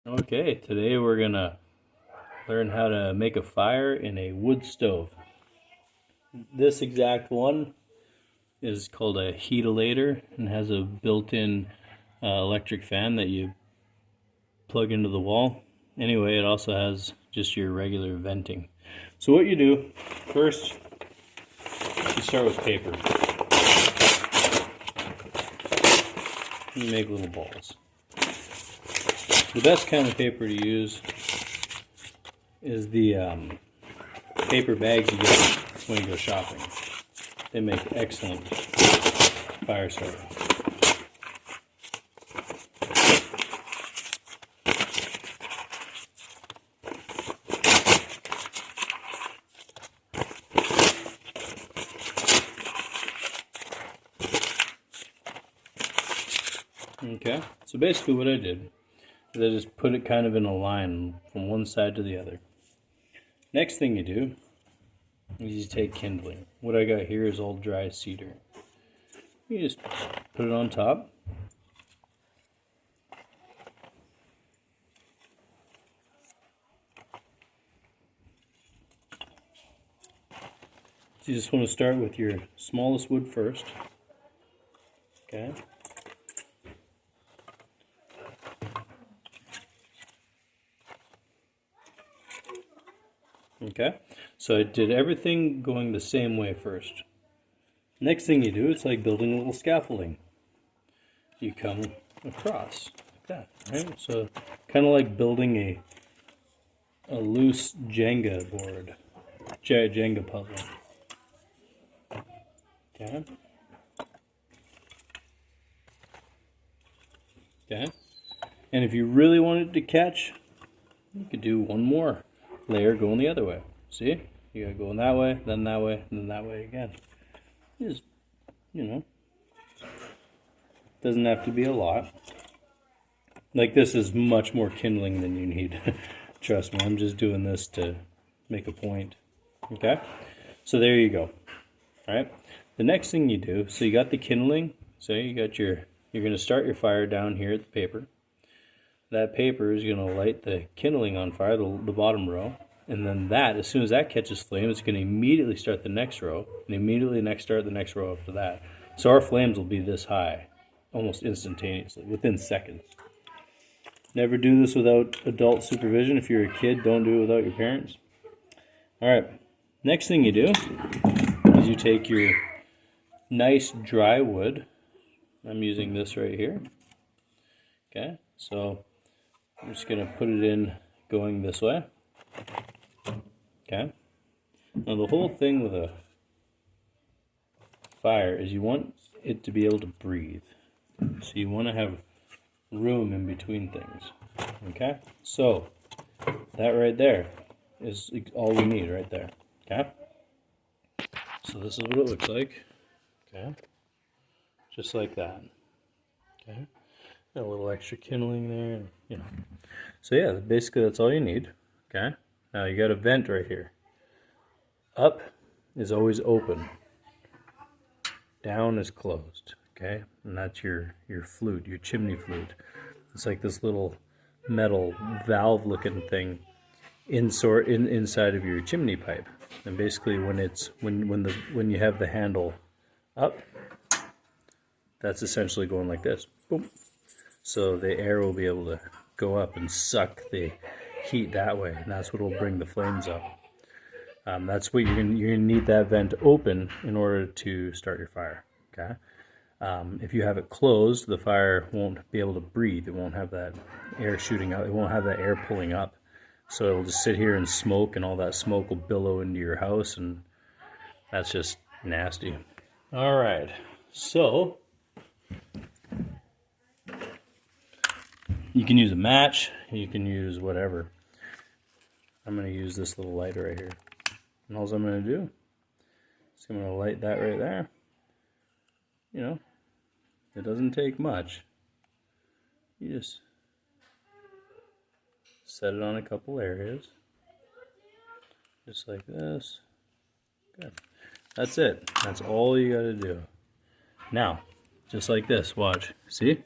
Okay, today we're gonna learn how to make a fire in a wood stove. This exact one is called a heatilator and has a built-in electric fan that you plug into the wall. Anyway, it also has just your regular venting. So what you do, first you start with paper. You make little balls. The best kind of paper to use is the paper bags you get when you go shopping. They make excellent fire starter. Okay, so basically what I did is I just put it kind of in a line from one side to the other. Next thing you do is you take kindling. What I got here is old dry cedar. You just put it on top. So you just want to start with your smallest wood first. Okay. Okay, so I did everything going the same way first. Next thing you do, it's like building a little scaffolding. You come across like that, right? So kind of like building a loose Jenga board, Jenga puzzle. Okay. Okay. And if you really wanted to catch, you could do one more layer going the other way. See? You gotta go that way, then that way, and then that way again. Just, doesn't have to be a lot. Like, this is much more kindling than you need. Trust me, I'm just doing this to make a point. Okay? So there you go. Alright? The next thing you do, so you got the kindling, so you got you're gonna start your fire down here at the paper. That paper is going to light the kindling on fire, the bottom row, and then that, as soon as that catches flame, it's going to immediately start the next row, and immediately start the next row after that. So our flames will be this high, almost instantaneously, within seconds. Never do this without adult supervision. If you're a kid, don't do it without your parents. Alright, next thing you do is you take your nice dry wood. I'm using this right here. Okay, so I'm just going to put it in going this way. Okay. Now the whole thing with a fire is you want it to be able to breathe. So you want to have room in between things. Okay. So that right there is all we need right there. Okay. So this is what it looks like. Okay. Just like that. Okay. Got a little extra kindling there, So yeah, basically that's all you need. Okay. Now you got a vent right here. Up is always open. Down is closed. Okay, and that's your flute, your chimney flute. It's like this little metal valve-looking thing inside of your chimney pipe. And basically, when you have the handle up, that's essentially going like this. Boom. So the air will be able to go up and suck the heat that way, and that's what will bring the flames up. That's what you're gonna need that vent open in order to start your fire. Okay. If you have it closed, the fire won't be able to breathe. It won't have that air shooting out. It won't have that air pulling up. So it'll just sit here and smoke, and all that smoke will billow into your house, and that's just nasty. All right. So you can use a match, you can use whatever. I'm going to use this little lighter right here. And all I'm going to do is I'm going to light that right there. It doesn't take much. You just set it on a couple areas. Just like this. Good. That's it. That's all you got to do. Now, just like this, watch. See?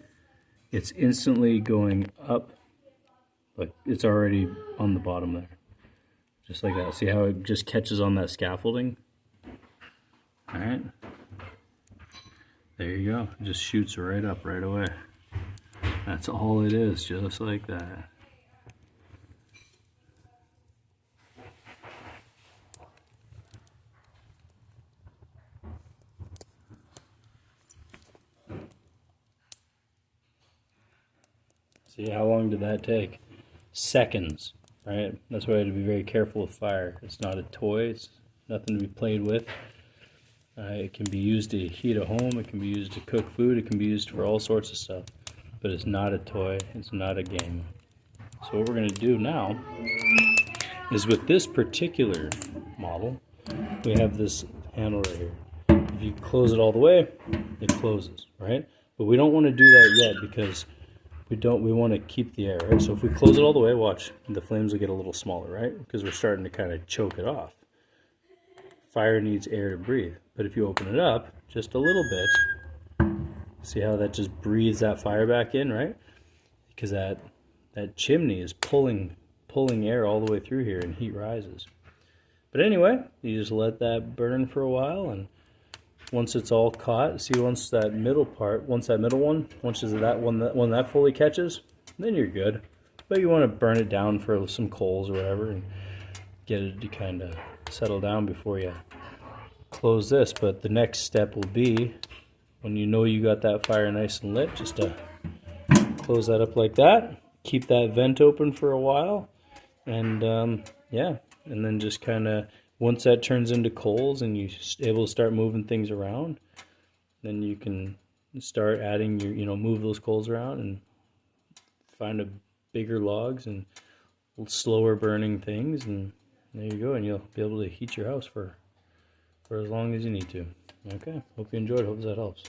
It's instantly going up Like it's already on the bottom there. Just like that. See how it just catches on that scaffolding? Alright. There you go. It just shoots right up right away. That's all it is, just like that. See, how long did that take? Seconds, right? That's why I have to be very careful with fire. It's not a toy. It's nothing to be played with. It can be used to heat a home. It can be used to cook food. It can be used for all sorts of stuff. But it's not a toy. It's not a game. So what we're going to do now is with this particular model, we have this handle right here. If you close it all the way, it closes, right? But we don't want to do that yet because we want to keep the air, right? So if we close it all the way, watch, the flames will get a little smaller, right? Because we're starting to kind of choke it off. Fire needs air to breathe. But if you open it up just a little bit, see how that just breathes that fire back in, right? Because that chimney is pulling air all the way through here and heat rises. But anyway, you just let that burn for a while, and once it's all caught, see, once that middle one that fully catches, then you're good. But you want to burn it down for some coals or whatever and get it to kind of settle down before you close this. But the next step will be, when you know you got that fire nice and lit, just to close that up like that, keep that vent open for a while, and yeah, and then just kind of, once that turns into coals and you're able to start moving things around, then you can start adding your, move those coals around and find a bigger logs and slower burning things, and there you go, and you'll be able to heat your house for as long as you need to. Okay, hope you enjoyed. Hope that helps.